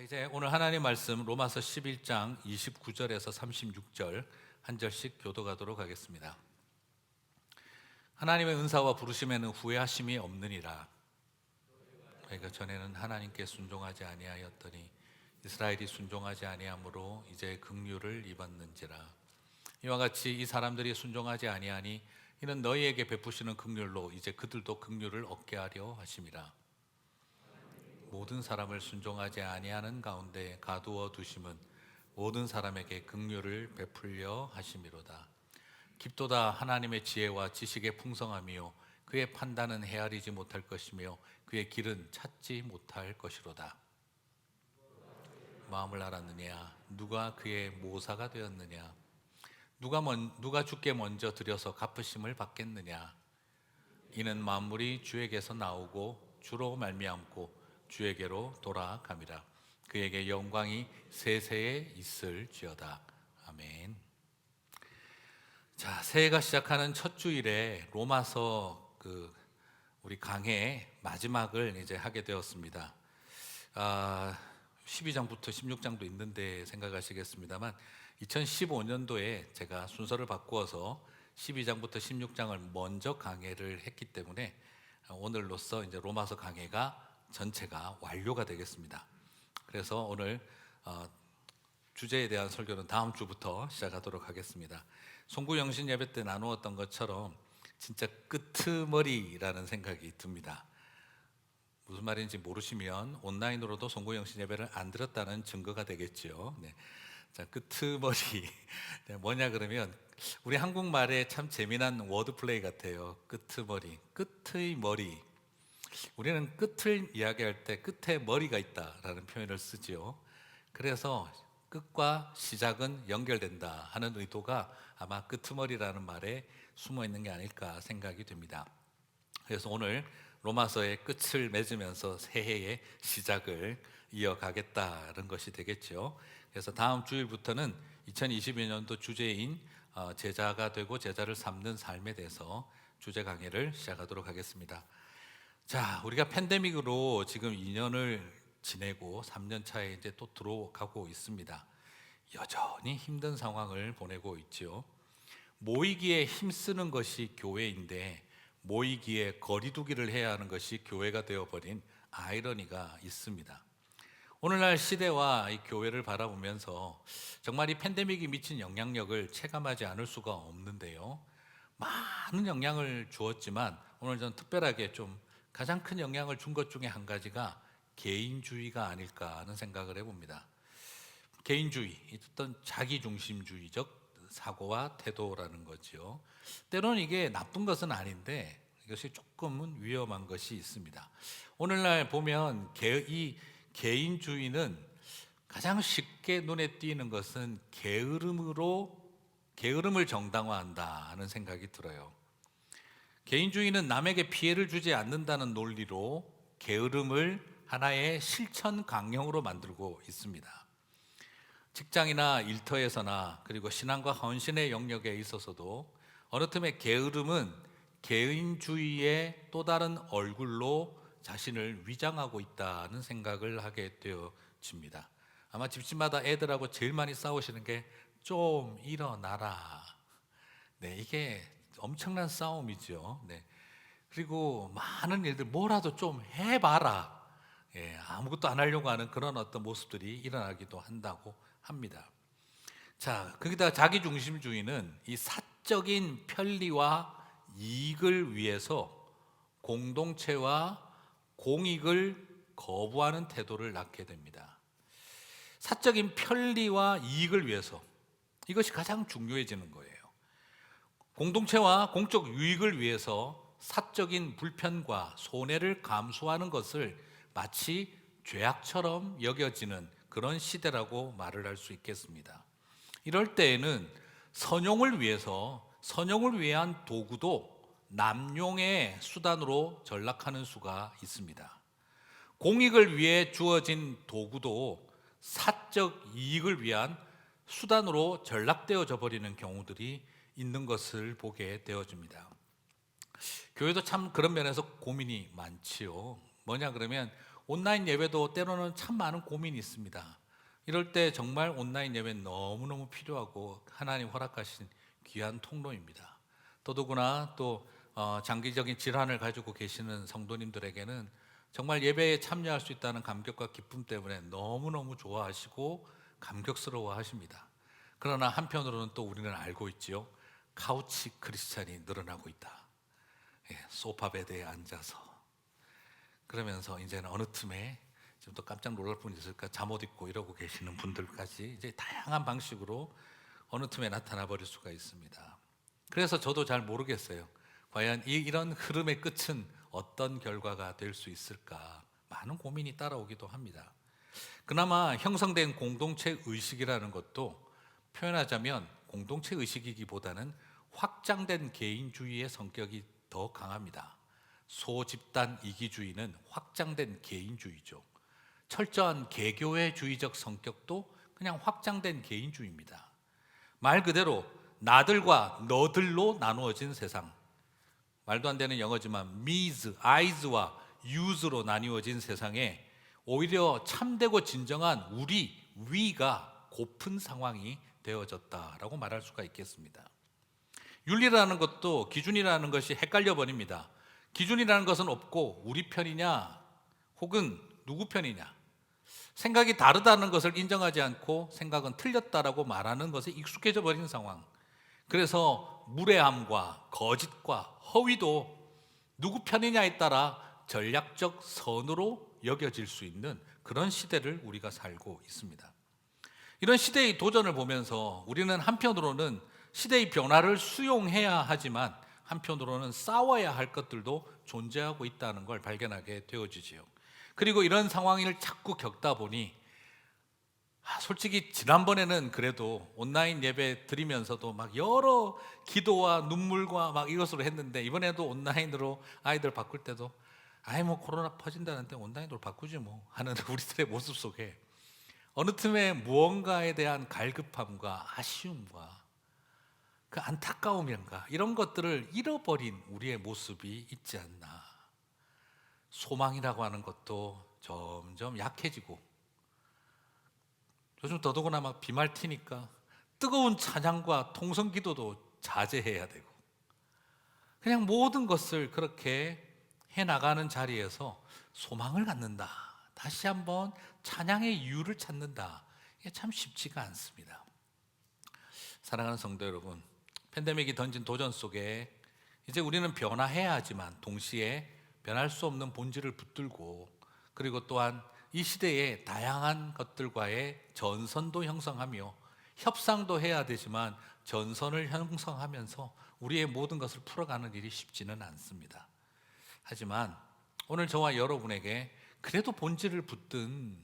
이제 오늘 하나님 말씀 로마서 11장 29절에서 36절 한 절씩 교도가도록 하겠습니다. 하나님의 은사와 부르심에는 후회하심이 없느니라. 그러니까 전에는 하나님께 순종하지 아니하였더니 이스라엘이 순종하지 아니하므로 이제 긍휼을 입었는지라. 이와 같이 이 사람들이 순종하지 아니하니 이는 너희에게 베푸시는 긍휼로 이제 그들도 긍휼을 얻게 하려 하심이라. 모든 사람을 순종하지 아니하는 가운데 가두어 두심은 모든 사람에게 긍휼을 베풀려 하심이로다. 깊도다 하나님의 지혜와 지식의 풍성함이요 그의 판단은 헤아리지 못할 것이며 그의 길은 찾지 못할 것이로다. 마음을 알았느냐? 누가 그의 모사가 되었느냐? 누가 주께 먼저 드려서 갚으심을 받겠느냐? 이는 만물이 주에게서 나오고 주로 말미암고 주에게로 돌아감이라. 그에게 영광이 세세에 있을지어다. 아멘. 자, 새해가 시작하는 첫 주일에 로마서 우리 강의 마지막을 이제 하게 되었습니다. 12장부터 16장도 있는데 생각하시겠습니다만 2015년도에 제가 순서를 바꾸어서 12장부터 16장을 먼저 강의를 했기 때문에 오늘로써 이제 로마서 강의가 전체가 완료가 되겠습니다. 그래서 오늘 주제에 대한 설교는 다음 주부터 시작하도록 하겠습니다. 송구영신 예배 때 나누었던 것처럼 진짜 끄트머리라는 생각이 듭니다. 무슨 말인지 모르시면 온라인으로도 송구영신 예배를 안 드렸다는 증거가 되겠죠. 네. 자, 끄트머리 뭐냐 그러면 우리 한국말에 참 재미난 워드플레이 같아요. 끄트머리, 끝의 머리. 우리는 끝을 이야기할 때 끝에 머리가 있다라는 표현을 쓰지요. 그래서 끝과 시작은 연결된다 하는 의도가 아마 끄트머리라는 말에 숨어 있는 게 아닐까 생각이 됩니다. 그래서 오늘 로마서의 끝을 맺으면서 새해의 시작을 이어가겠다는 것이 되겠죠. 그래서 다음 주일부터는 2022년도 주제인 제자가 되고 제자를 삼는 삶에 대해서 주제 강의를 시작하도록 하겠습니다. 자, 우리가 팬데믹으로 지금 2년을 지내고 3년 차에 이제 또 들어가고 있습니다. 여전히 힘든 상황을 보내고 있죠. 모이기에 힘쓰는 것이 교회인데 모이기에 거리두기를 해야 하는 것이 교회가 되어버린 아이러니가 있습니다. 오늘날 시대와 이 교회를 바라보면서 정말 이 팬데믹이 미친 영향력을 체감하지 않을 수가 없는데요. 많은 영향을 주었지만 오늘 저는 특별하게 좀 가장 큰 영향을 준 것 중에 한 가지가 개인주의가 아닐까 하는 생각을 해봅니다. 개인주의, 어떤 자기중심주의적 사고와 태도라는 거죠. 때로는 이게 나쁜 것은 아닌데 이것이 조금은 위험한 것이 있습니다. 오늘날 보면 이 개인주의는 가장 쉽게 눈에 띄는 것은 게으름을 정당화한다 하는 생각이 들어요. 개인주의는 남에게 피해를 주지 않는다는 논리로 게으름을 하나의 실천 강령으로 만들고 있습니다. 직장이나 일터에서나 그리고 신앙과 헌신의 영역에 있어서도 어느 틈에 게으름은 개인주의의 또 다른 얼굴로 자신을 위장하고 있다는 생각을 하게 되어집니다. 아마 집집마다 애들하고 제일 많이 싸우시는 게 좀 일어나라. 네, 이게 엄청난 싸움이죠. 네. 그리고 많은 일들 뭐라도 좀 해봐라. 아무것도 안 하려고 하는 그런 어떤 모습들이 일어나기도 한다고 합니다. 자, 거기다 자기중심주의는 이 사적인 편리와 이익을 위해서 공동체와 공익을 거부하는 태도를 낳게 됩니다. 사적인 편리와 이익을 위해서 이것이 가장 중요해지는 거예요. 공동체와 공적 유익을 위해서 사적인 불편과 손해를 감수하는 것을 마치 죄악처럼 여겨지는 그런 시대라고 말을 할 수 있겠습니다. 이럴 때에는 선용을 위한 도구도 남용의 수단으로 전락하는 수가 있습니다. 공익을 위해 주어진 도구도 사적 이익을 위한 수단으로 전락되어져 버리는 경우들이 있는 것을 보게 되어집니다. 교회도 참 그런 면에서 고민이 많지요. 뭐냐 그러면 온라인 예배도 때로는 참 많은 고민이 있습니다. 이럴 때 정말 온라인 예배는 너무너무 필요하고 하나님 허락하신 귀한 통로입니다. 더더구나 또 장기적인 질환을 가지고 계시는 성도님들에게는 정말 예배에 참여할 수 있다는 감격과 기쁨 때문에 너무너무 좋아하시고 감격스러워 하십니다. 그러나 한편으로는 또 우리는 알고 있지요. 카우치 크리스찬이 늘어나고 있다. 소파 베드에 앉아서 그러면서 이제는 어느 틈에 지금 또 깜짝 놀랄 분 있을까 잠옷 입고 이러고 계시는 분들까지 이제 다양한 방식으로 어느 틈에 나타나 버릴 수가 있습니다. 그래서 저도 잘 모르겠어요. 과연 이런 흐름의 끝은 어떤 결과가 될 수 있을까 많은 고민이 따라오기도 합니다. 그나마 형성된 공동체 의식이라는 것도 표현하자면 공동체 의식이기보다는 확장된 개인주의의 성격이 더 강합니다. 소집단 이기주의는 확장된 개인주의죠. 철저한 개교회주의적 성격도 그냥 확장된 개인주의입니다. 말 그대로 나들과 너들로 나누어진 세상, 말도 안 되는 영어지만 me's, I's,와 you's로 나뉘어진 세상에 오히려 참되고 진정한 우리, we가 고픈 상황이 되어졌다라고 말할 수가 있겠습니다. 윤리라는 것도 기준이라는 것이 헷갈려 버립니다. 기준이라는 것은 없고 우리 편이냐 혹은 누구 편이냐, 생각이 다르다는 것을 인정하지 않고 생각은 틀렸다라고 말하는 것에 익숙해져 버린 상황. 그래서 무례함과 거짓과 허위도 누구 편이냐에 따라 전략적 선으로 여겨질 수 있는 그런 시대를 우리가 살고 있습니다. 이런 시대의 도전을 보면서 우리는 한편으로는 시대의 변화를 수용해야 하지만 한편으로는 싸워야 할 것들도 존재하고 있다는 걸 발견하게 되어지지요. 그리고 이런 상황을 자꾸 겪다 보니 솔직히 지난번에는 그래도 온라인 예배 드리면서도 막 여러 기도와 눈물과 막 이것으로 했는데, 이번에도 온라인으로 아이들 바꿀 때도 뭐 코로나 퍼진다는데 온라인으로 바꾸지 뭐 하는 우리들의 모습 속에 어느 틈에 무언가에 대한 갈급함과 아쉬움과 그 안타까움인가 이런 것들을 잃어버린 우리의 모습이 있지 않나. 소망이라고 하는 것도 점점 약해지고, 요즘 더더구나 막 비말티니까 뜨거운 찬양과 통성기도도 자제해야 되고, 그냥 모든 것을 그렇게 해나가는 자리에서 소망을 갖는다, 다시 한번 찬양의 이유를 찾는다, 이게 참 쉽지가 않습니다. 사랑하는 성도 여러분, 팬데믹이 던진 도전 속에 이제 우리는 변화해야 하지만 동시에 변할 수 없는 본질을 붙들고, 그리고 또한 이 시대의 다양한 것들과의 전선도 형성하며 협상도 해야 되지만 전선을 형성하면서 우리의 모든 것을 풀어가는 일이 쉽지는 않습니다. 하지만 오늘 저와 여러분에게 그래도 본질을 붙든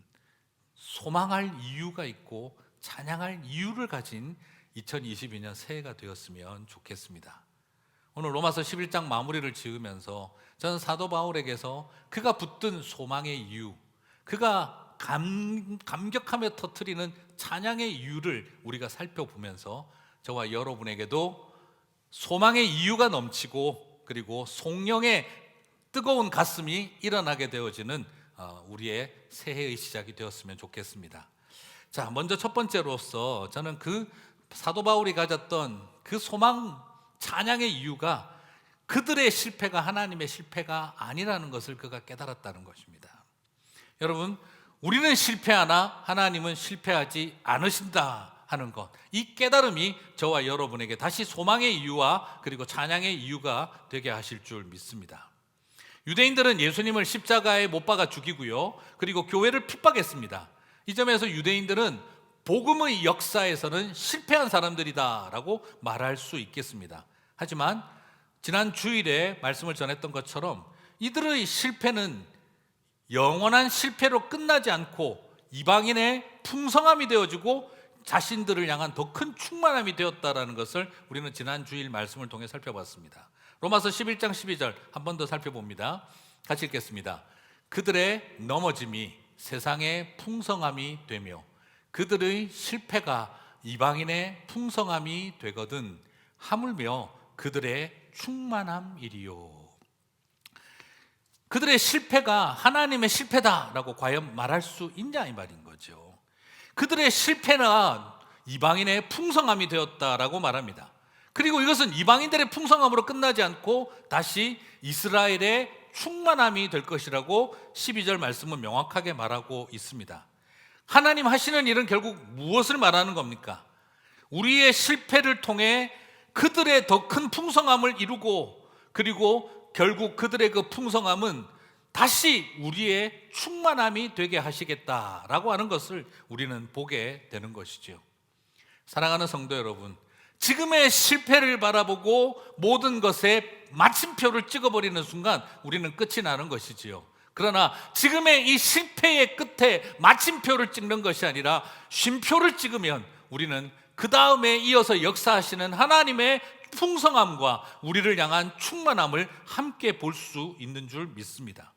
소망할 이유가 있고 찬양할 이유를 가진 2022년 새해가 되었으면 좋겠습니다. 오늘 로마서 11장 마무리를 지으면서 저는 사도 바울에게서 그가 붙든 소망의 이유, 그가 감격하며 터뜨리는 찬양의 이유를 우리가 살펴보면서 저와 여러분에게도 소망의 이유가 넘치고 그리고 성령의 뜨거운 가슴이 일어나게 되어지는 우리의 새해의 시작이 되었으면 좋겠습니다. 자, 먼저 첫 번째로서 저는 그 사도 바울이 가졌던 그 소망 찬양의 이유가 그들의 실패가 하나님의 실패가 아니라는 것을 그가 깨달았다는 것입니다. 여러분, 우리는 실패하나 하나님은 실패하지 않으신다 하는 것, 이 깨달음이 저와 여러분에게 다시 소망의 이유와 그리고 찬양의 이유가 되게 하실 줄 믿습니다. 유대인들은 예수님을 십자가에 못 박아 죽이고요, 그리고 교회를 핍박했습니다. 이 점에서 유대인들은 복음의 역사에서는 실패한 사람들이다라고 말할 수 있겠습니다. 하지만 지난 주일에 말씀을 전했던 것처럼 이들의 실패는 영원한 실패로 끝나지 않고 이방인의 풍성함이 되어지고 자신들을 향한 더 큰 충만함이 되었다라는 것을 우리는 지난 주일 말씀을 통해 살펴봤습니다. 로마서 11장 12절 한 번 더 살펴봅니다. 같이 읽겠습니다. 그들의 넘어짐이 세상의 풍성함이 되며 그들의 실패가 이방인의 풍성함이 되거든 하물며 그들의 충만함이리요. 그들의 실패가 하나님의 실패다라고 과연 말할 수 있냐 이 말인 거죠. 그들의 실패는 이방인의 풍성함이 되었다라고 말합니다. 그리고 이것은 이방인들의 풍성함으로 끝나지 않고 다시 이스라엘의 충만함이 될 것이라고 12절 말씀은 명확하게 말하고 있습니다. 하나님 하시는 일은 결국 무엇을 말하는 겁니까? 우리의 실패를 통해 그들의 더 큰 풍성함을 이루고, 그리고 결국 그들의 그 풍성함은 다시 우리의 충만함이 되게 하시겠다라고 하는 것을 우리는 보게 되는 것이죠. 사랑하는 성도 여러분, 지금의 실패를 바라보고 모든 것에 마침표를 찍어버리는 순간 우리는 끝이 나는 것이지요. 그러나 지금의 이 실패의 끝에 마침표를 찍는 것이 아니라 쉼표를 찍으면 우리는 그 다음에 이어서 역사하시는 하나님의 풍성함과 우리를 향한 충만함을 함께 볼 수 있는 줄 믿습니다.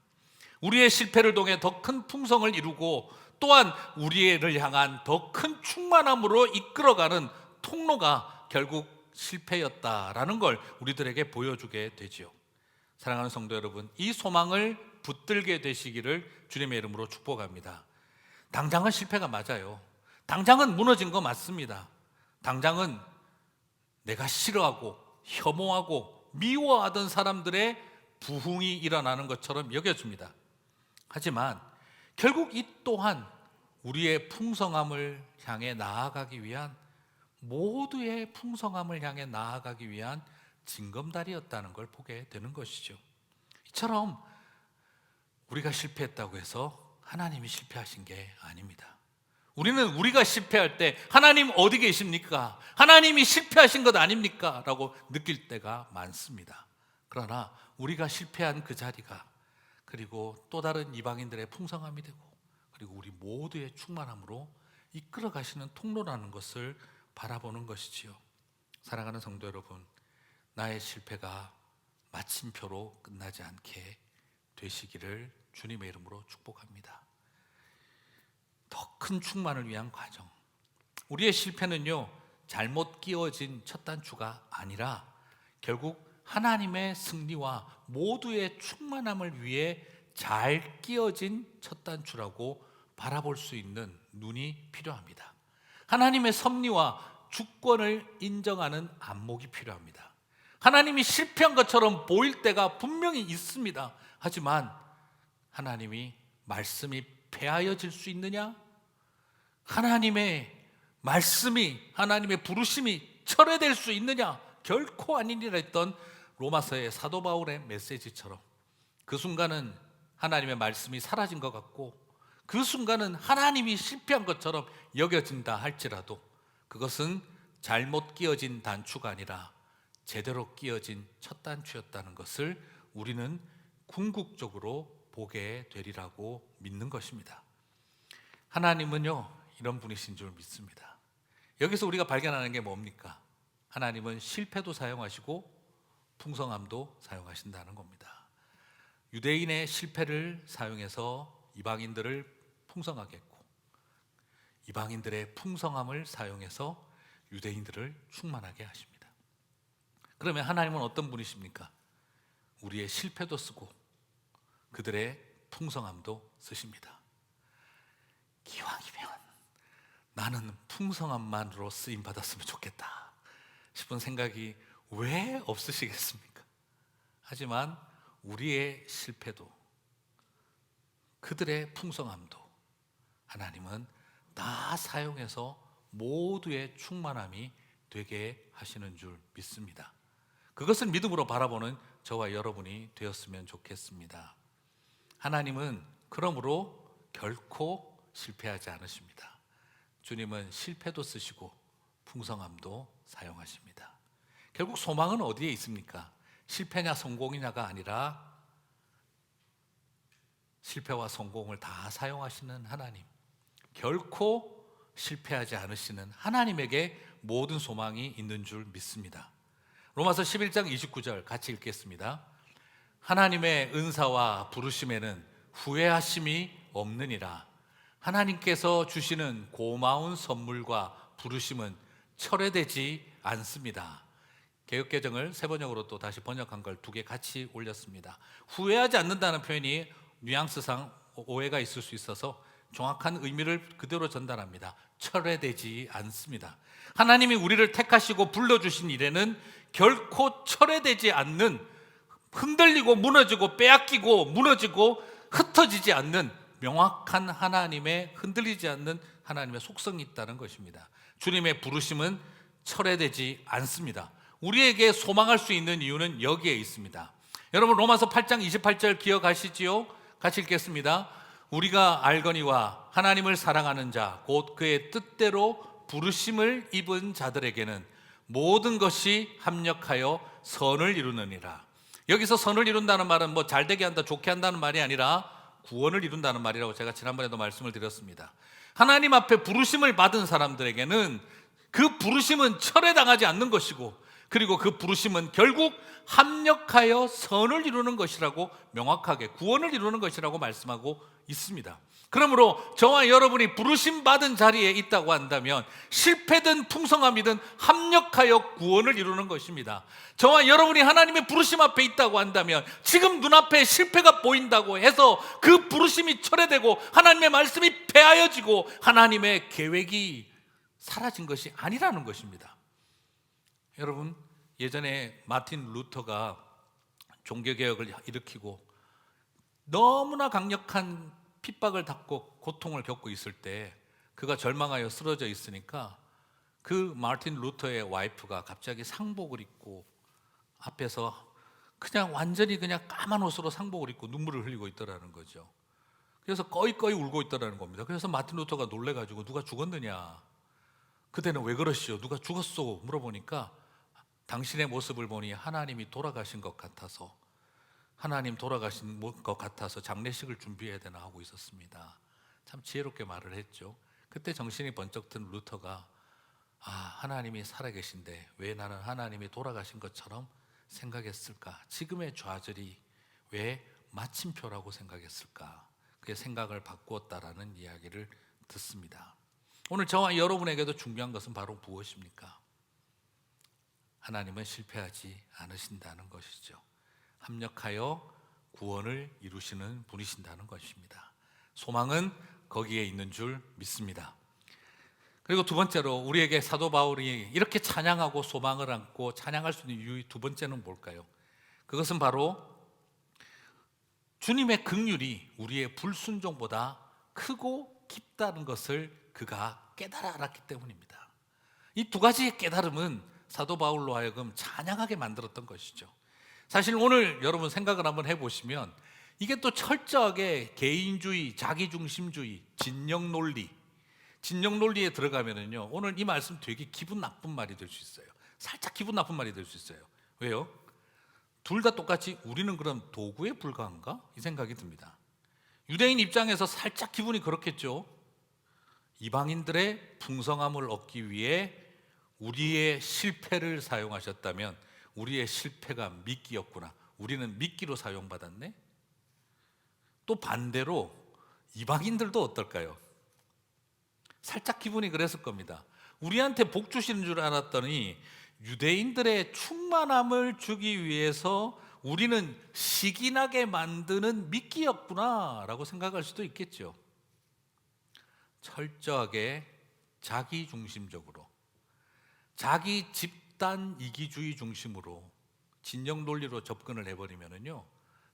우리의 실패를 통해 더 큰 풍성을 이루고 또한 우리를 향한 더 큰 충만함으로 이끌어가는 통로가 결국 실패였다라는 걸 우리들에게 보여주게 되지요. 사랑하는 성도 여러분, 이 소망을 붙들게 되시기를 주님의 이름으로 축복합니다. 당장은 실패가 맞아요. 당장은 무너진 거 맞습니다. 당장은 내가 싫어하고 혐오하고 미워하던 사람들의 부흥이 일어나는 것처럼 여겨집니다. 하지만 결국 이 또한 우리의 풍성함을 향해 나아가기 위한, 모두의 풍성함을 향해 나아가기 위한 징검다리였다는 걸 보게 되는 것이죠. 이처럼 우리가 실패했다고 해서 하나님이 실패하신 게 아닙니다. 우리는 우리가 실패할 때 하나님 어디 계십니까? 하나님이 실패하신 것 아닙니까? 라고 느낄 때가 많습니다. 그러나 우리가 실패한 그 자리가, 그리고 또 다른 이방인들의 풍성함이 되고, 그리고 우리 모두의 충만함으로 이끌어 가시는 통로라는 것을 바라보는 것이지요. 사랑하는 성도 여러분, 나의 실패가 마침표로 끝나지 않게 되시기를 주님의 이름으로 축복합니다. 더 큰 충만을 위한 과정, 우리의 실패는요 잘못 끼워진 첫 단추가 아니라 결국 하나님의 승리와 모두의 충만함을 위해 잘 끼워진 첫 단추라고 바라볼 수 있는 눈이 필요합니다. 하나님의 섭리와 주권을 인정하는 안목이 필요합니다. 하나님이 실패한 것처럼 보일 때가 분명히 있습니다. 하지만 하나님이 말씀이 폐하여질 수 있느냐? 하나님의 말씀이, 하나님의 부르심이 철회될 수 있느냐? 결코 아니니라 했던 로마서의 사도 바울의 메시지처럼 그 순간은 하나님의 말씀이 사라진 것 같고 그 순간은 하나님이 실패한 것처럼 여겨진다 할지라도 그것은 잘못 끼어진 단추가 아니라 제대로 끼어진 첫 단추였다는 것을 우리는 궁극적으로 보게 되리라고 믿는 것입니다. 하나님은요 이런 분이신 줄 믿습니다. 여기서 우리가 발견하는 게 뭡니까? 하나님은 실패도 사용하시고 풍성함도 사용하신다는 겁니다. 유대인의 실패를 사용해서 이방인들을 풍성하게 했고, 이방인들의 풍성함을 사용해서 유대인들을 충만하게 하십니다. 그러면 하나님은 어떤 분이십니까? 우리의 실패도 쓰고 그들의 풍성함도 쓰십니다. 기왕이면 나는 풍성함만으로 쓰임 받았으면 좋겠다 싶은 생각이 왜 없으시겠습니까? 하지만 우리의 실패도 그들의 풍성함도 하나님은 다 사용해서 모두의 충만함이 되게 하시는 줄 믿습니다. 그것을 믿음으로 바라보는 저와 여러분이 되었으면 좋겠습니다. 하나님은 그러므로 결코 실패하지 않으십니다. 주님은 실패도 쓰시고 풍성함도 사용하십니다. 결국 소망은 어디에 있습니까? 실패냐 성공이냐가 아니라 실패와 성공을 다 사용하시는 하나님, 결코 실패하지 않으시는 하나님에게 모든 소망이 있는 줄 믿습니다. 로마서 11장 29절 같이 읽겠습니다. 하나님의 은사와 부르심에는 후회하심이 없느니라. 하나님께서 주시는 고마운 선물과 부르심은 철회되지 않습니다. 개역개정을 새 번역으로 또 다시 번역한 걸 2개 같이 올렸습니다. 후회하지 않는다는 표현이 뉘앙스상 오해가 있을 수 있어서 정확한 의미를 그대로 전달합니다. 철회되지 않습니다. 하나님이 우리를 택하시고 불러주신 일에는 결코 철회되지 않는, 흔들리고 무너지고 빼앗기고 무너지고 흩어지지 않는 명확한 하나님의, 흔들리지 않는 하나님의 속성이 있다는 것입니다. 주님의 부르심은 철회되지 않습니다. 우리에게 소망할 수 있는 이유는 여기에 있습니다. 여러분, 로마서 8장 28절 기억하시지요? 같이 읽겠습니다. 우리가 알거니와 하나님을 사랑하는 자 곧 그의 뜻대로 부르심을 입은 자들에게는 모든 것이 합력하여 선을 이루느니라. 여기서 선을 이룬다는 말은 뭐 잘되게 한다, 좋게 한다는 말이 아니라 구원을 이룬다는 말이라고 제가 지난번에도 말씀을 드렸습니다. 하나님 앞에 부르심을 받은 사람들에게는 그 부르심은 철회당하지 않는 것이고, 그리고 그 부르심은 결국 합력하여 선을 이루는 것이라고, 명확하게 구원을 이루는 것이라고 말씀하고 있습니다. 그러므로 저와 여러분이 부르심 받은 자리에 있다고 한다면 실패든 풍성함이든 합력하여 구원을 이루는 것입니다. 저와 여러분이 하나님의 부르심 앞에 있다고 한다면 지금 눈앞에 실패가 보인다고 해서 그 부르심이 철회되고 하나님의 말씀이 폐하여지고 하나님의 계획이 사라진 것이 아니라는 것입니다. 여러분, 예전에 마틴 루터가 종교개혁을 일으키고 너무나 강력한 핍박을 받고 고통을 겪고 있을 때 그가 절망하여 쓰러져 있으니까 그 마틴 루터의 와이프가 갑자기 상복을 입고 앞에서 그냥 완전히 그냥 까만 옷으로 상복을 입고 눈물을 흘리고 있더라는 거죠. 그래서 꺼이꺼이 울고 있더라는 겁니다. 그래서 마틴 루터가 놀래가지고 누가 죽었느냐, 그대는 왜 그러시오, 누가 죽었소 물어보니까 당신의 모습을 보니 하나님이 돌아가신 것 같아서, 하나님 돌아가신 것 같아서 장례식을 준비해야 되나 하고 있었습니다. 참 지혜롭게 말을 했죠. 그때 정신이 번쩍 든 루터가 하나님이 살아계신데 왜 나는 하나님이 돌아가신 것처럼 생각했을까? 지금의 좌절이 왜 마침표라고 생각했을까? 그의 생각을 바꾸었다라는 이야기를 듣습니다. 오늘 저와 여러분에게도 중요한 것은 바로 무엇입니까? 하나님은 실패하지 않으신다는 것이죠. 합력하여 구원을 이루시는 분이신다는 것입니다. 소망은 거기에 있는 줄 믿습니다. 그리고 두 번째로 우리에게 사도 바울이 이렇게 찬양하고 소망을 안고 찬양할 수 있는 이유 두 번째는 뭘까요? 그것은 바로 주님의 긍휼이 우리의 불순종보다 크고 깊다는 것을 그가 깨달아 알았기 때문입니다. 이 두 가지의 깨달음은 사도 바울로 하여금 찬양하게 만들었던 것이죠. 사실 오늘 여러분 생각을 한번 해보시면 이게 또 철저하게 개인주의, 자기중심주의, 진영 논리에 들어가면은요, 오늘 이 말씀 되게 기분 나쁜 말이 될 수 있어요. 살짝 기분 나쁜 말이 될 수 있어요. 왜요? 둘 다 똑같이 우리는 그럼 도구에 불과한가? 이 생각이 듭니다. 유대인 입장에서 살짝 기분이 그렇겠죠. 이방인들의 풍성함을 얻기 위해 우리의 실패를 사용하셨다면 우리의 실패가 미끼였구나, 우리는 미끼로 사용받았네. 또 반대로 이방인들도 어떨까요? 살짝 기분이 그랬을 겁니다. 우리한테 복 주시는 줄 알았더니 유대인들의 충만함을 주기 위해서 우리는 시기나게 만드는 미끼였구나 라고 생각할 수도 있겠죠. 철저하게 자기중심적으로, 자기 집단 이기주의 중심으로 진영 논리로 접근을 해버리면은요,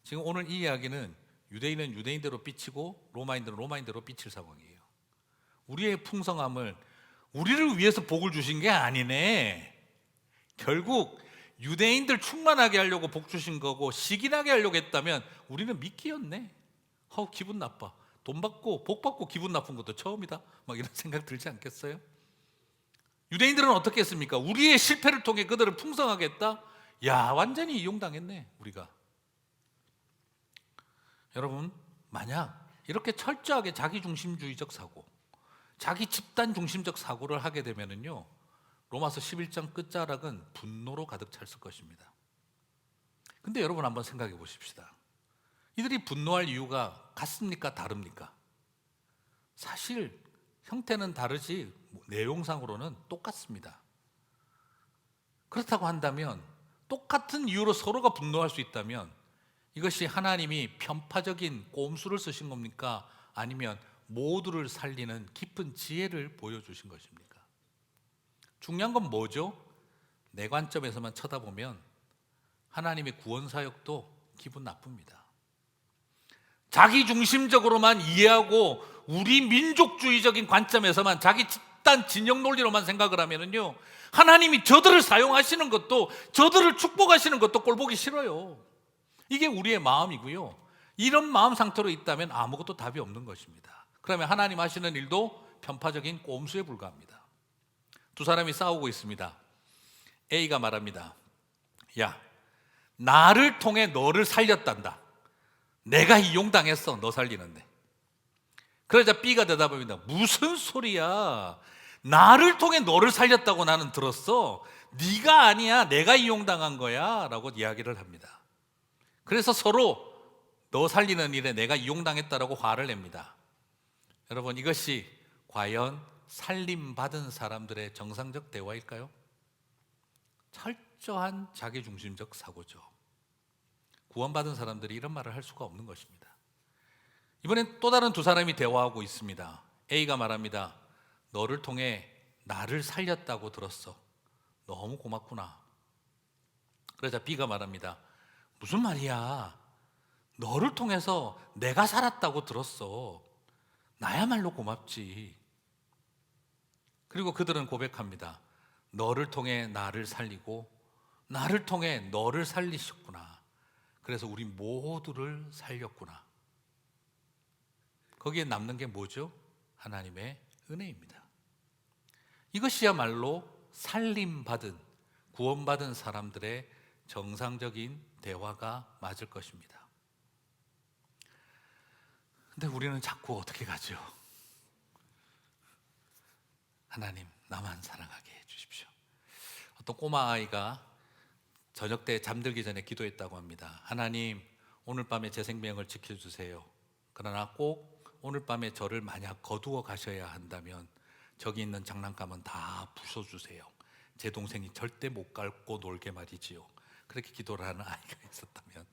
지금 오늘 이 이야기는 유대인은 유대인대로 삐치고 로마인들은 로마인대로 삐칠 상황이에요. 우리의 풍성함을 우리를 위해서 복을 주신 게 아니네. 결국 유대인들 충만하게 하려고 복 주신 거고 시기나게 하려고 했다면 우리는 미끼였네. 기분 나빠. 돈 받고 복 받고 기분 나쁜 것도 처음이다. 막 이런 생각 들지 않겠어요? 유대인들은 어떻게 했습니까? 우리의 실패를 통해 그들을 풍성하게 했다? 야, 완전히 이용당했네, 우리가. 여러분, 만약 이렇게 철저하게 자기중심주의적 사고, 자기 집단 중심적 사고를 하게 되면은요, 로마서 11장 끝자락은 분노로 가득 찼을 것입니다. 근데 여러분 한번 생각해 보십시다. 이들이 분노할 이유가 같습니까? 다릅니까? 사실 형태는 다르지 내용상으로는 똑같습니다. 그렇다고 한다면, 똑같은 이유로 서로가 분노할 수 있다면 이것이 하나님이 편파적인 꼼수를 쓰신 겁니까? 아니면 모두를 살리는 깊은 지혜를 보여주신 것입니까? 중요한 건 뭐죠? 내 관점에서만 쳐다보면 하나님의 구원 사역도 기분 나쁩니다. 자기중심적으로만 이해하고 우리 민족주의적인 관점에서만 자기 집단 진영 논리로만 생각을 하면은요, 하나님이 저들을 사용하시는 것도, 저들을 축복하시는 것도 꼴보기 싫어요. 이게 우리의 마음이고요. 이런 마음 상태로 있다면 아무것도 답이 없는 것입니다. 그러면 하나님 하시는 일도 편파적인 꼼수에 불과합니다. 두 사람이 싸우고 있습니다. A가 말합니다. 야, 나를 통해 너를 살렸단다. 내가 이용당했어, 너 살리는데. 그러자 B가 대답합니다. 무슨 소리야? 나를 통해 너를 살렸다고 나는 들었어. 네가 아니야, 내가 이용당한 거야 라고 이야기를 합니다. 그래서 서로 너 살리는 일에 내가 이용당했다라고 화를 냅니다. 여러분, 이것이 과연 살림받은 사람들의 정상적 대화일까요? 철저한 자기중심적 사고죠. 구원받은 사람들이 이런 말을 할 수가 없는 것입니다. 이번엔 또 다른 두 사람이 대화하고 있습니다. A가 말합니다. 너를 통해 나를 살렸다고 들었어. 너무 고맙구나. 그러자 B가 말합니다. 무슨 말이야? 너를 통해서 내가 살았다고 들었어. 나야말로 고맙지. 그리고 그들은 고백합니다. 너를 통해 나를 살리고 나를 통해 너를 살리셨구나. 그래서 우리 모두를 살렸구나. 거기에 남는 게 뭐죠? 하나님의 은혜입니다. 이것이야말로 살림받은, 구원받은 사람들의 정상적인 대화가 맞을 것입니다. 근데 우리는 자꾸 어떻게 가죠? 하나님, 나만 사랑하게 해주십시오. 어떤 꼬마 아이가 저녁 때 잠들기 전에 기도했다고 합니다. 하나님, 오늘 밤에 제 생명을 지켜주세요. 그러나 꼭 오늘 밤에 저를 만약 거두어 가셔야 한다면 저기 있는 장난감은 다 부숴주세요. 제 동생이 절대 못 갖고 놀게 말이지요. 그렇게 기도를 하는 아이가 있었다면,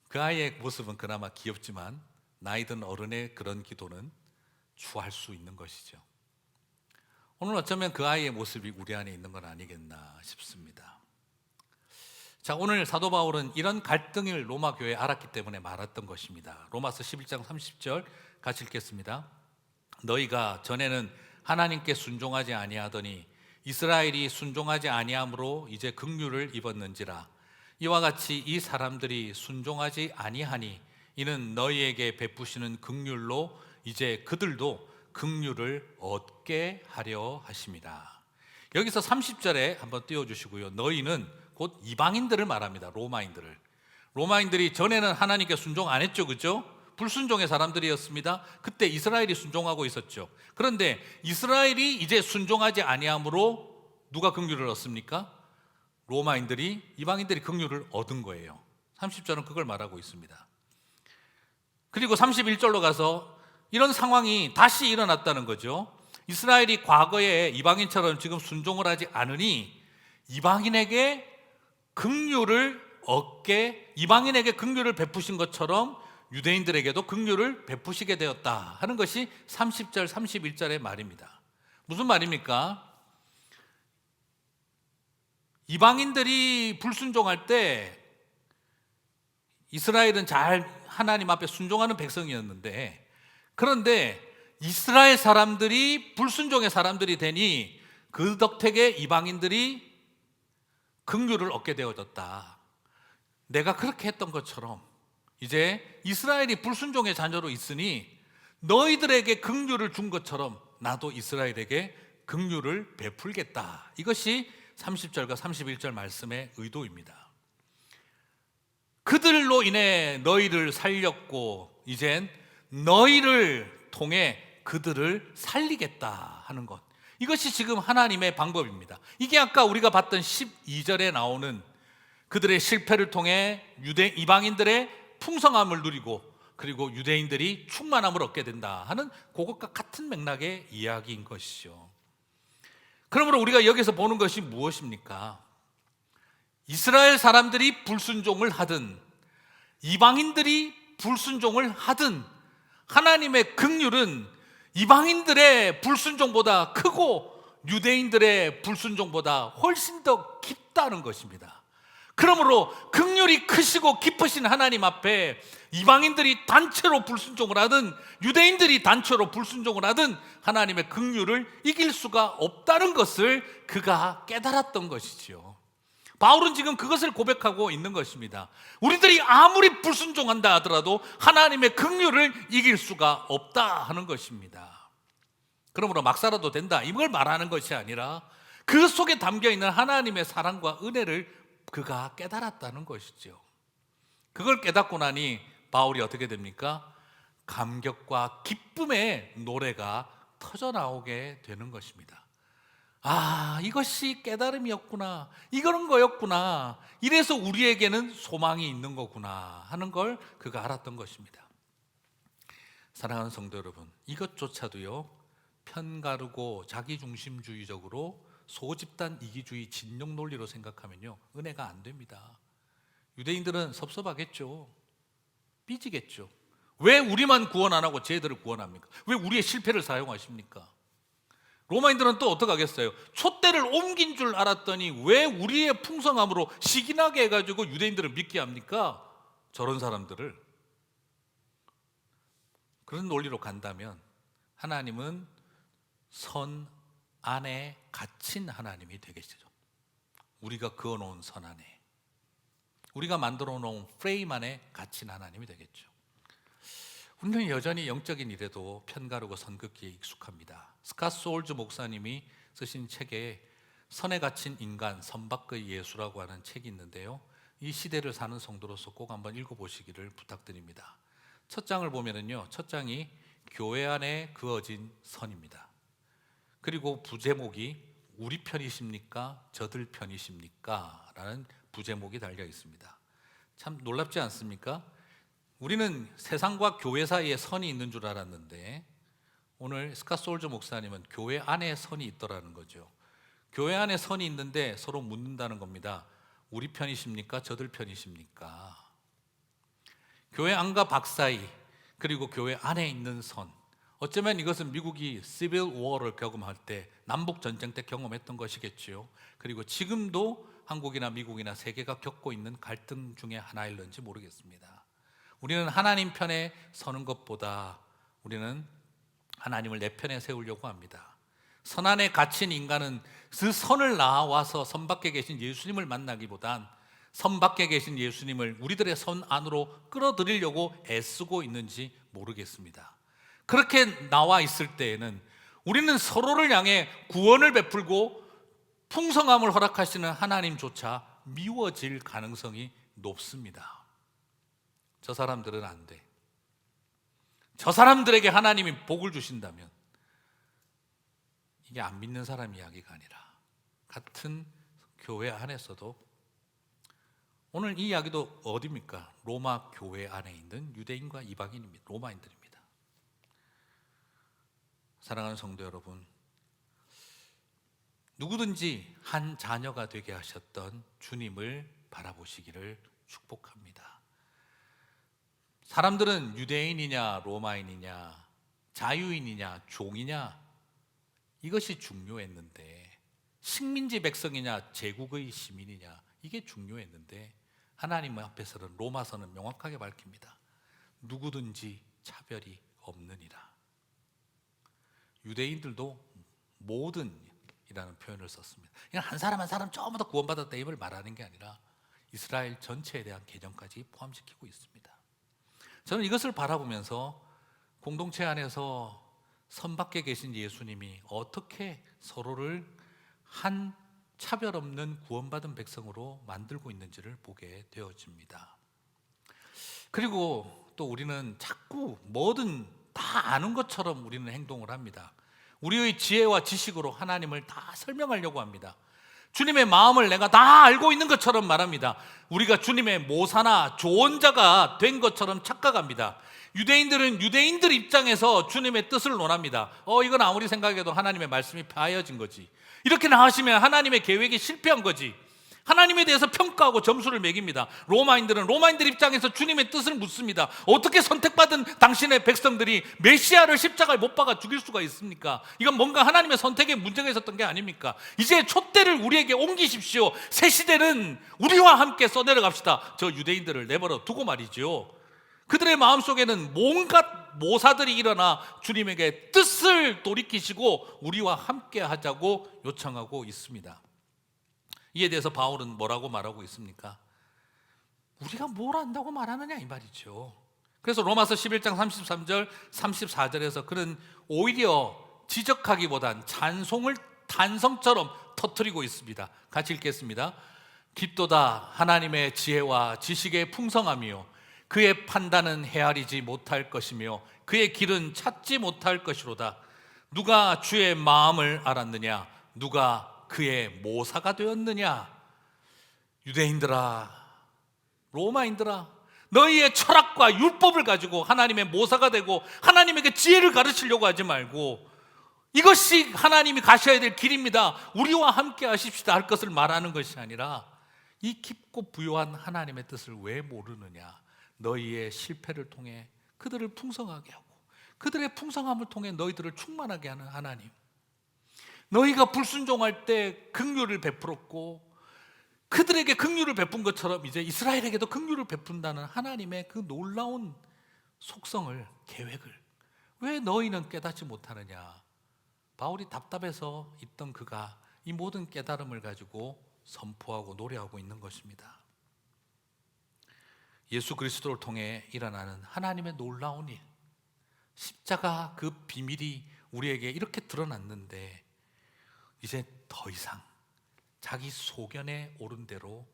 그 아이의 모습은 그나마 귀엽지만 나이 든 어른의 그런 기도는 추할 수 있는 것이죠. 오늘 어쩌면 그 아이의 모습이 우리 안에 있는 건 아니겠나 싶습니다. 자, 오늘 사도 바울은 이런 갈등을 로마 교회에 알았기 때문에 말했던 것입니다. 로마서 11장 30절 같이 읽겠습니다. 너희가 전에는 하나님께 순종하지 아니하더니 이스라엘이 순종하지 아니함으로 이제 긍휼을 입었는지라. 이와 같이 이 사람들이 순종하지 아니하니 이는 너희에게 베푸시는 긍휼로 이제 그들도 긍휼을 얻게 하려 하심이라. 여기서 30절에 한번 띄워주시고요. 너희는 곧 이방인들을 말합니다. 로마인들이 전에는 하나님께 순종 안 했죠, 그죠? 불순종의 사람들이었습니다. 그때 이스라엘이 순종하고 있었죠. 그런데 이스라엘이 이제 순종하지 아니함으로 누가 긍휼을 얻습니까? 로마인들이, 이방인들이 긍휼을 얻은 거예요. 30절은 그걸 말하고 있습니다. 그리고 31절로 가서 이런 상황이 다시 일어났다는 거죠. 이스라엘이 과거에 이방인처럼 지금 순종을 하지 않으니 이방인에게 긍휼을 얻게, 이방인에게 긍휼을 베푸신 것처럼 유대인들에게도 긍휼을 베푸시게 되었다 하는 것이 30절, 31절의 말입니다. 무슨 말입니까? 이방인들이 불순종할 때 이스라엘은 잘 하나님 앞에 순종하는 백성이었는데, 그런데 이스라엘 사람들이 불순종의 사람들이 되니 그 덕택에 이방인들이 긍휼을 얻게 되어졌다. 내가 그렇게 했던 것처럼 이제 이스라엘이 불순종의 자녀로 있으니 너희들에게 긍휼을 준 것처럼 나도 이스라엘에게 긍휼을 베풀겠다. 이것이 30절과 31절 말씀의 의도입니다. 그들로 인해 너희를 살렸고 이젠 너희를 통해 그들을 살리겠다 하는 것, 이것이 지금 하나님의 방법입니다. 이게 아까 우리가 봤던 12절에 나오는 그들의 실패를 통해 이방인들의 풍성함을 누리고 그리고 유대인들이 충만함을 얻게 된다 하는 그것과 같은 맥락의 이야기인 것이죠. 그러므로 우리가 여기서 보는 것이 무엇입니까? 이스라엘 사람들이 불순종을 하든 이방인들이 불순종을 하든 하나님의 긍휼은 이방인들의 불순종보다 크고 유대인들의 불순종보다 훨씬 더 깊다는 것입니다. 그러므로 긍휼이 크시고 깊으신 하나님 앞에 이방인들이 단체로 불순종을 하든 유대인들이 단체로 불순종을 하든 하나님의 긍휼을 이길 수가 없다는 것을 그가 깨달았던 것이지요. 바울은 지금 그것을 고백하고 있는 것입니다. 우리들이 아무리 불순종한다 하더라도 하나님의 긍휼을 이길 수가 없다 하는 것입니다. 그러므로 막 살아도 된다 이걸 말하는 것이 아니라 그 속에 담겨있는 하나님의 사랑과 은혜를 그가 깨달았다는 것이죠. 그걸 깨닫고 나니 바울이 어떻게 됩니까? 감격과 기쁨의 노래가 터져나오게 되는 것입니다. 아, 이것이 깨달음이었구나, 이런 거였구나, 이래서 우리에게는 소망이 있는 거구나 하는 걸 그가 알았던 것입니다. 사랑하는 성도 여러분, 이것조차도요 편가르고 자기중심주의적으로 소집단 이기주의 진영 논리로 생각하면요 은혜가 안 됩니다. 유대인들은 섭섭하겠죠. 삐지겠죠. 왜 우리만 구원 안 하고 쟤들을 구원합니까? 왜 우리의 실패를 사용하십니까? 로마인들은 또 어떻게 하겠어요? 촛대를 옮긴 줄 알았더니 왜 우리의 풍성함으로 시기나게 해가지고 유대인들을 믿게 합니까? 저런 사람들을. 그런 논리로 간다면 하나님은 선 안에 갇힌 하나님이 되겠죠. 우리가 그어놓은 선 안에, 우리가 만들어 놓은 프레임 안에 갇힌 하나님이 되겠죠. 우리는 여전히 영적인 일에도 편가르고 선긋기에 익숙합니다. 스캇 소울즈 목사님이 쓰신 책에 선에 갇힌 인간, 선 밖의 예수라고 하는 책이 있는데요, 이 시대를 사는 성도로서 꼭 한번 읽어보시기를 부탁드립니다. 첫 장을 보면은요, 첫 장이 교회 안에 그어진 선입니다. 그리고 부제목이 우리 편이십니까? 저들 편이십니까? 라는 부제목이 달려 있습니다. 참 놀랍지 않습니까? 우리는 세상과 교회 사이에 선이 있는 줄 알았는데 오늘 스캇 소울즈 목사님은 교회 안에 선이 있더라는 거죠. 교회 안에 선이 있는데 서로 묻는다는 겁니다. 우리 편이십니까? 저들 편이십니까? 교회 안과 밖 사이, 그리고 교회 안에 있는 선, 어쩌면 이것은 미국이 시빌 워를 경험할 때, 남북 전쟁 때 경험했던 것이겠지요. 그리고 지금도 한국이나 미국이나 세계가 겪고 있는 갈등 중에 하나일런지 모르겠습니다. 우리는 하나님 편에 서는 것보다 우리는 하나님을 내 편에 세우려고 합니다. 선 안에 갇힌 인간은 그 선을 나와서 선 밖에 계신 예수님을 만나기보단 선 밖에 계신 예수님을 우리들의 선 안으로 끌어들이려고 애쓰고 있는지 모르겠습니다. 그렇게 나와 있을 때에는 우리는 서로를 향해 구원을 베풀고 풍성함을 허락하시는 하나님조차 미워질 가능성이 높습니다. 저 사람들은 안 돼. 저 사람들에게 하나님이 복을 주신다면, 이게 안 믿는 사람 이야기가 아니라 같은 교회 안에서도, 오늘 이 이야기도 어디입니까? 로마 교회 안에 있는 유대인과 이방인입니다. 로마인들입니다. 사랑하는 성도 여러분, 누구든지 한 자녀가 되게 하셨던 주님을 바라보시기를 축복합니다. 사람들은 유대인이냐 로마인이냐 자유인이냐 종이냐 이것이 중요했는데, 식민지 백성이냐 제국의 시민이냐 이게 중요했는데, 하나님 앞에서는 로마서는 명확하게 밝힙니다. 누구든지 차별이 없느니라. 유대인들도 모든이라는 표현을 썼습니다. 이건 한 사람 한 사람 전부 다 구원받았다 임을 말하는 게 아니라 이스라엘 전체에 대한 개념까지 포함시키고 있습니다. 저는 이것을 바라보면서 공동체 안에서 선 밖에 계신 예수님이 어떻게 서로를 한 차별 없는 구원받은 백성으로 만들고 있는지를 보게 되어집니다. 그리고 또 우리는 자꾸 뭐든 다 아는 것처럼 우리는 행동을 합니다. 우리의 지혜와 지식으로 하나님을 다 설명하려고 합니다. 주님의 마음을 내가 다 알고 있는 것처럼 말합니다. 우리가 주님의 모사나 조언자가 된 것처럼 착각합니다. 유대인들은 유대인들 입장에서 주님의 뜻을 논합니다. 이건 아무리 생각해도 하나님의 말씀이 파여진 거지. 이렇게 나가시면 하나님의 계획이 실패한 거지. 하나님에 대해서 평가하고 점수를 매깁니다. 로마인들 입장에서 주님의 뜻을 묻습니다. 어떻게 선택받은 당신의 백성들이 메시아를 십자가에 못 박아 죽일 수가 있습니까? 이건 뭔가 하나님의 선택에 문제가 있었던 게 아닙니까? 이제 촛대를 우리에게 옮기십시오. 새 시대는 우리와 함께 써내려갑시다. 저 유대인들을 내버려 두고 말이죠. 그들의 마음속에는 온갖 모사들이 일어나 주님에게 뜻을 돌이키시고 우리와 함께 하자고 요청하고 있습니다. 이에 대해서 바울은 뭐라고 말하고 있습니까? 우리가 뭘 안다고 말하느냐 이 말이죠. 그래서 로마서 11장 33절 34절에서 그는 오히려 지적하기보단 찬송을 단성처럼 터뜨리고 있습니다. 같이 읽겠습니다. 깊도다 하나님의 지혜와 지식의 풍성함이요 그의 판단은 헤아리지 못할 것이며 그의 길은 찾지 못할 것이로다. 누가 주의 마음을 알았느냐? 누가 그의 모사가 되었느냐? 유대인들아, 로마인들아, 너희의 철학과 율법을 가지고 하나님의 모사가 되고 하나님에게 지혜를 가르치려고 하지 말고 이것이 하나님이 가셔야 될 길입니다. 우리와 함께 하십시다 할 것을 말하는 것이 아니라 이 깊고 부요한 하나님의 뜻을 왜 모르느냐? 너희의 실패를 통해 그들을 풍성하게 하고 그들의 풍성함을 통해 너희들을 충만하게 하는 하나님, 너희가 불순종할 때 긍휼을 베풀었고 그들에게 긍휼을 베푼 것처럼 이제 이스라엘에게도 긍휼을 베푼다는 하나님의 그 놀라운 속성을, 계획을 왜 너희는 깨닫지 못하느냐? 바울이 답답해서 있던 그가 이 모든 깨달음을 가지고 선포하고 노래하고 있는 것입니다. 예수 그리스도를 통해 일어나는 하나님의 놀라운 일, 십자가 그 비밀이 우리에게 이렇게 드러났는데 이제 더 이상 자기 소견에 오른 대로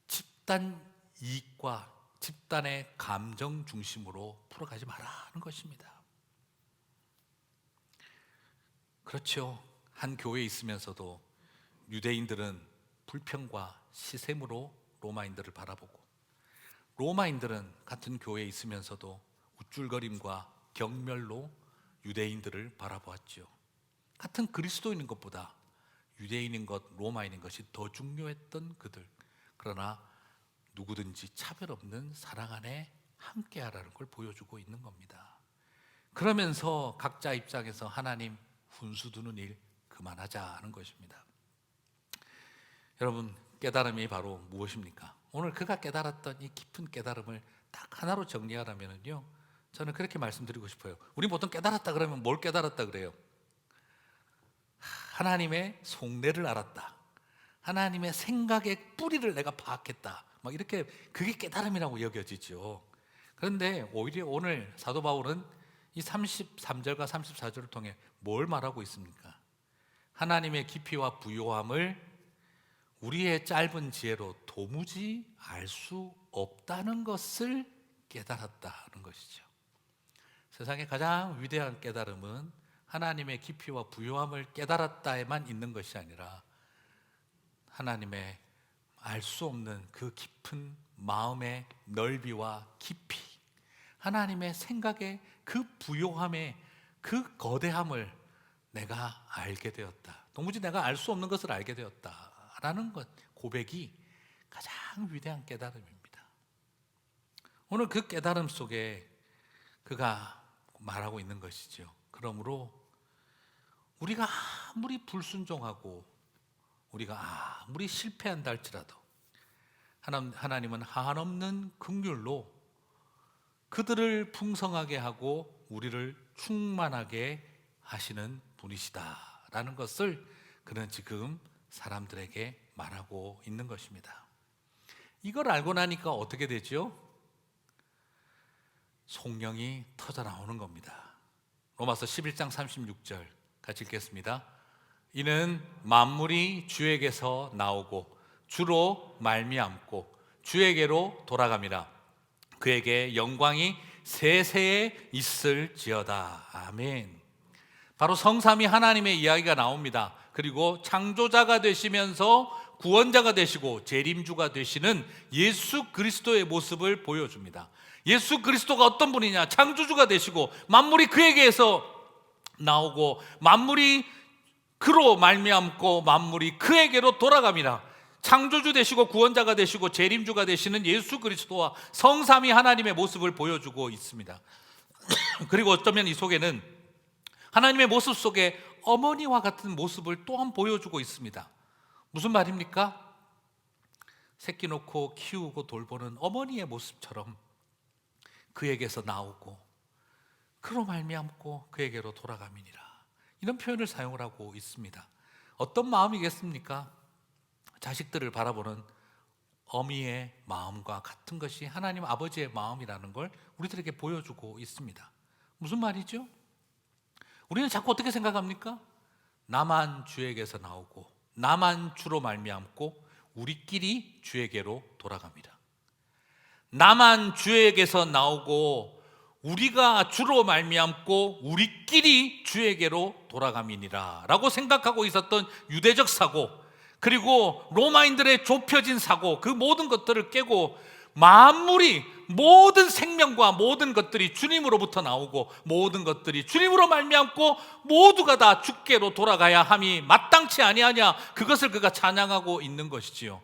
집단 이익과 집단의 감정 중심으로 풀어가지 말라는 것입니다. 그렇죠. 한 교회에 있으면서도 유대인들은 불평과 시샘으로 로마인들을 바라보고 로마인들은 같은 교회에 있으면서도 우쭐거림과 경멸로 유대인들을 바라보았죠. 같은 그리스도인인 것보다 유대인인 것, 로마인인 것이 더 중요했던 그들. 그러나 누구든지 차별 없는 사랑 안에 함께하라는 걸 보여주고 있는 겁니다. 그러면서 각자 입장에서 하나님 훈수 두는 일 그만하자는 것입니다. 여러분, 깨달음이 바로 무엇입니까? 오늘 그가 깨달았던 이 깊은 깨달음을 딱 하나로 정리하라면요, 저는 그렇게 말씀드리고 싶어요. 우리 보통 깨달았다 그러면 뭘 깨달았다 그래요? 하나님의 속내를 알았다. 하나님의 생각의 뿌리를 내가 파악했다. 막 이렇게 그게 깨달음이라고 여겨지죠. 그런데 오히려 오늘 사도 바울은 이 33절과 34절을 통해 뭘 말하고 있습니까? 하나님의 깊이와 부요함을 우리의 짧은 지혜로 도무지 알 수 없다는 것을 깨달았다는 것이죠. 세상의 가장 위대한 깨달음은 하나님의 깊이와 부요함을 깨달았다에만 있는 것이 아니라 하나님의 알 수 없는 그 깊은 마음의 넓이와 깊이, 하나님의 생각의 그 부요함의 그 거대함을 내가 알게 되었다. 도무지 내가 알 수 없는 것을 알게 되었다라는 것, 고백이 가장 위대한 깨달음입니다. 오늘 그 깨달음 속에 그가 말하고 있는 것이죠. 그러므로 우리가 아무리 불순종하고 우리가 아무리 실패한다 할지라도 하나님은 한없는 긍휼로 그들을 풍성하게 하고 우리를 충만하게 하시는 분이시다라는 것을 그는 지금 사람들에게 말하고 있는 것입니다. 이걸 알고 나니까 어떻게 되죠? 속령이 터져 나오는 겁니다. 로마서 11장 36절 같이 읽겠습니다. 이는 만물이 주에게서 나오고 주로 말미암고 주에게로 돌아갑니다. 그에게 영광이 세세에 있을지어다. 아멘. 바로 성삼위 하나님의 이야기가 나옵니다. 그리고 창조자가 되시면서 구원자가 되시고 재림주가 되시는 예수 그리스도의 모습을 보여줍니다. 예수 그리스도가 어떤 분이냐? 창조주가 되시고 만물이 그에게서 나오고 만물이 그로 말미암고 만물이 그에게로 돌아갑니다. 창조주 되시고 구원자가 되시고 재림주가 되시는 예수 그리스도와 성삼위 하나님의 모습을 보여주고 있습니다. 그리고 어쩌면 이 속에는 하나님의 모습 속에 어머니와 같은 모습을 또한 보여주고 있습니다. 무슨 말입니까? 새끼 놓고 키우고 돌보는 어머니의 모습처럼 그에게서 나오고 그로 말미암고 그에게로 돌아감이니라, 이런 표현을 사용을 하고 있습니다. 어떤 마음이겠습니까? 자식들을 바라보는 어미의 마음과 같은 것이 하나님 아버지의 마음이라는 걸 우리들에게 보여주고 있습니다. 무슨 말이죠? 우리는 자꾸 어떻게 생각합니까? 나만 주에게서 나오고 나만 주로 말미암고 우리끼리 주에게로 돌아갑니다. 나만 주에게서 나오고 우리가 주로 말미암고 우리끼리 주에게로 돌아감이니라 라고 생각하고 있었던 유대적 사고, 그리고 로마인들의 좁혀진 사고, 그 모든 것들을 깨고 만물이, 모든 생명과 모든 것들이 주님으로부터 나오고 모든 것들이 주님으로 말미암고 모두가 다 주께로 돌아가야 함이 마땅치 아니하냐, 그것을 그가 찬양하고 있는 것이지요.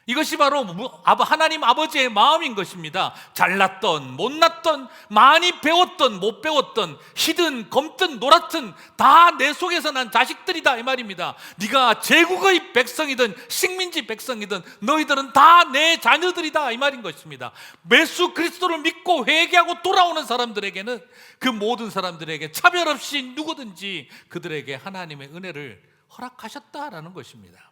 이것이 바로 하나님 아버지의 마음인 것입니다. 잘났던 못났던, 많이 배웠던 못 배웠던, 희든 검든 노랗든 다 내 속에서 난 자식들이다 이 말입니다. 네가 제국의 백성이든 식민지 백성이든 너희들은 다 내 자녀들이다 이 말인 것입니다. 예수 그리스도를 믿고 회개하고 돌아오는 사람들에게는, 그 모든 사람들에게 차별 없이 누구든지 그들에게 하나님의 은혜를 허락하셨다라는 것입니다.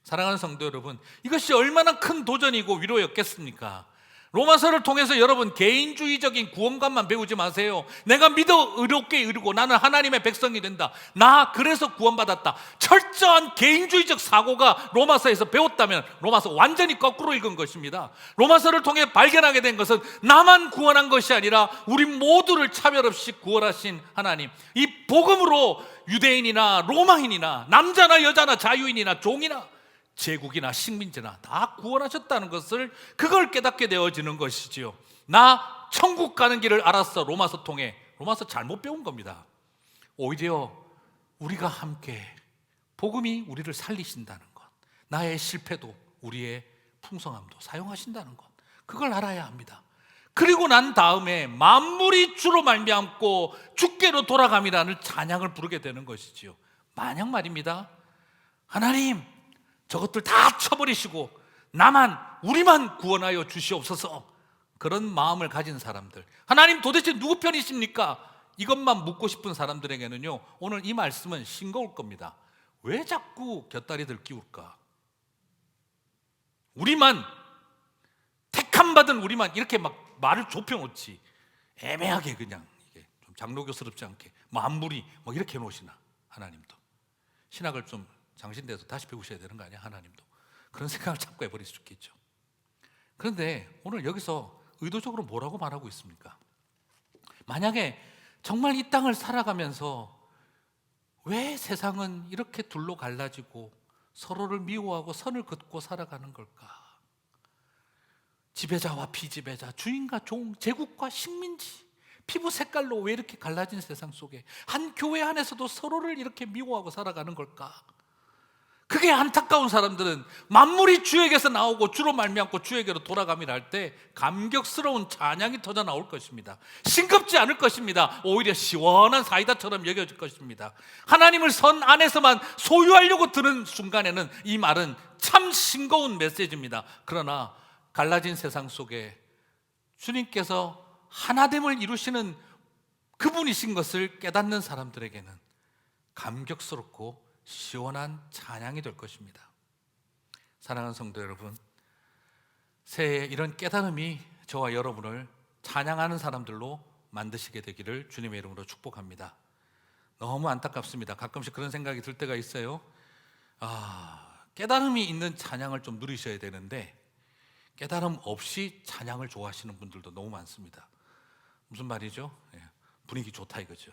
사랑하는 성도 여러분, 이것이 얼마나 큰 도전이고 위로였겠습니까? 로마서를 통해서 여러분, 개인주의적인 구원관만 배우지 마세요. 내가 믿어 의롭게 이르고 나는 하나님의 백성이 된다, 나 그래서 구원받았다, 철저한 개인주의적 사고가 로마서에서 배웠다면 로마서 완전히 거꾸로 읽은 것입니다. 로마서를 통해 발견하게 된 것은 나만 구원한 것이 아니라 우리 모두를 차별 없이 구원하신 하나님, 이 복음으로 유대인이나 로마인이나 남자나 여자나 자유인이나 종이나 제국이나 식민지나 다 구원하셨다는 것을, 그걸 깨닫게 되어지는 것이지요. 나 천국 가는 길을 알았어, 로마서 통해. 로마서 잘못 배운 겁니다. 오히려 우리가 함께 복음이 우리를 살리신다는 것, 나의 실패도 우리의 풍성함도 사용하신다는 것, 그걸 알아야 합니다. 그리고 난 다음에 만물이 주로 말미암고 주께로 돌아감이라는 찬양을 부르게 되는 것이지요. 만약 말입니다, 하나님 저것들 다 쳐버리시고 나만, 우리만 구원하여 주시옵소서, 그런 마음을 가진 사람들, 하나님 도대체 누구 편이십니까? 이것만 묻고 싶은 사람들에게는요, 오늘 이 말씀은 싱거울 겁니다. 왜 자꾸 곁다리들 끼울까? 우리만, 택함 받은 우리만 이렇게 막 말을 좁혀놓지, 애매하게 그냥 이게 좀 장로교스럽지 않게 만물이 뭐 이렇게 해놓으시나? 하나님도 신학을 좀 장신돼서 다시 배우셔야 되는 거 아니야? 하나님도 그런 생각을 자꾸 해버릴 수 있겠죠. 그런데 오늘 여기서 의도적으로 뭐라고 말하고 있습니까? 만약에 정말 이 땅을 살아가면서 왜 세상은 이렇게 둘로 갈라지고 서로를 미워하고 선을 긋고 살아가는 걸까? 지배자와 피지배자, 주인과 종, 제국과 식민지, 피부 색깔로 왜 이렇게 갈라진 세상 속에 한 교회 안에서도 서로를 이렇게 미워하고 살아가는 걸까? 그게 안타까운 사람들은 만물이 주에게서 나오고 주로 말미암고 주에게로 돌아감이라 할 때 감격스러운 찬양이 터져 나올 것입니다. 싱겁지 않을 것입니다. 오히려 시원한 사이다처럼 여겨질 것입니다. 하나님을 선 안에서만 소유하려고 드는 순간에는 이 말은 참 싱거운 메시지입니다. 그러나 갈라진 세상 속에 주님께서 하나됨을 이루시는 그분이신 것을 깨닫는 사람들에게는 감격스럽고 시원한 찬양이 될 것입니다. 사랑하는 성도 여러분, 새해 이런 깨달음이 저와 여러분을 찬양하는 사람들로 만드시게 되기를 주님의 이름으로 축복합니다. 너무 안타깝습니다. 가끔씩 그런 생각이 들 때가 있어요. 깨달음이 있는 찬양을 좀 누리셔야 되는데 깨달음 없이 찬양을 좋아하시는 분들도 너무 많습니다. 무슨 말이죠? 분위기 좋다 이거죠.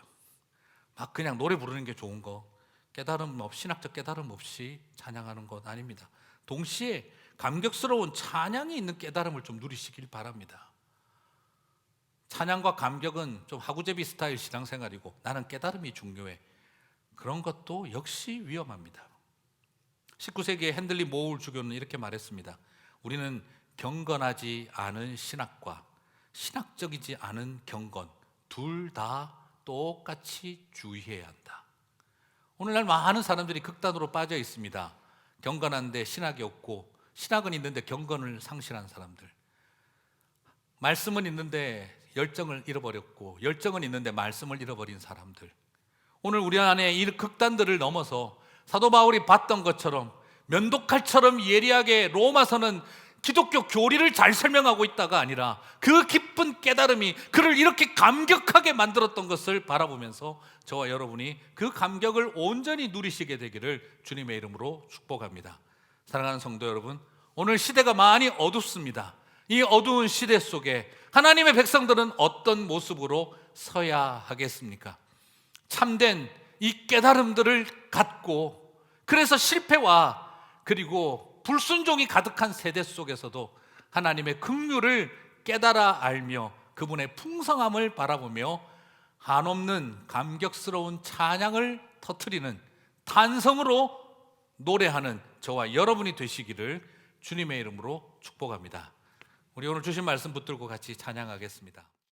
막 그냥 노래 부르는 게 좋은 거, 깨달음 없이, 신학적 깨달음 없이 찬양하는 것 아닙니다. 동시에 감격스러운 찬양이 있는 깨달음을 좀 누리시길 바랍니다. 찬양과 감격은 좀 하구제비 스타일 신앙생활이고 나는 깨달음이 중요해, 그런 것도 역시 위험합니다. 19세기의 핸들리 모울 주교는 이렇게 말했습니다. 우리는 경건하지 않은 신학과 신학적이지 않은 경건 둘 다 똑같이 주의해야 한다. 오늘날 많은 사람들이 극단으로 빠져 있습니다. 경건한데 신학이 없고 신학은 있는데 경건을 상실한 사람들, 말씀은 있는데 열정을 잃어버렸고 열정은 있는데 말씀을 잃어버린 사람들, 오늘 우리 안에 이 극단들을 넘어서 사도 바울이 봤던 것처럼 면도칼처럼 예리하게 로마서는 기독교 교리를 잘 설명하고 있다가 아니라 그 깊은 깨달음이 그를 이렇게 감격하게 만들었던 것을 바라보면서 저와 여러분이 그 감격을 온전히 누리시게 되기를 주님의 이름으로 축복합니다. 사랑하는 성도 여러분, 오늘 시대가 많이 어둡습니다. 이 어두운 시대 속에 하나님의 백성들은 어떤 모습으로 서야 하겠습니까? 참된 이 깨달음들을 갖고, 그래서 실패와 그리고 불순종이 가득한 세대 속에서도 하나님의 긍휼을 깨달아 알며 그분의 풍성함을 바라보며 한없는 감격스러운 찬양을 터뜨리는 탄성으로 노래하는 저와 여러분이 되시기를 주님의 이름으로 축복합니다. 우리 오늘 주신 말씀 붙들고 같이 찬양하겠습니다.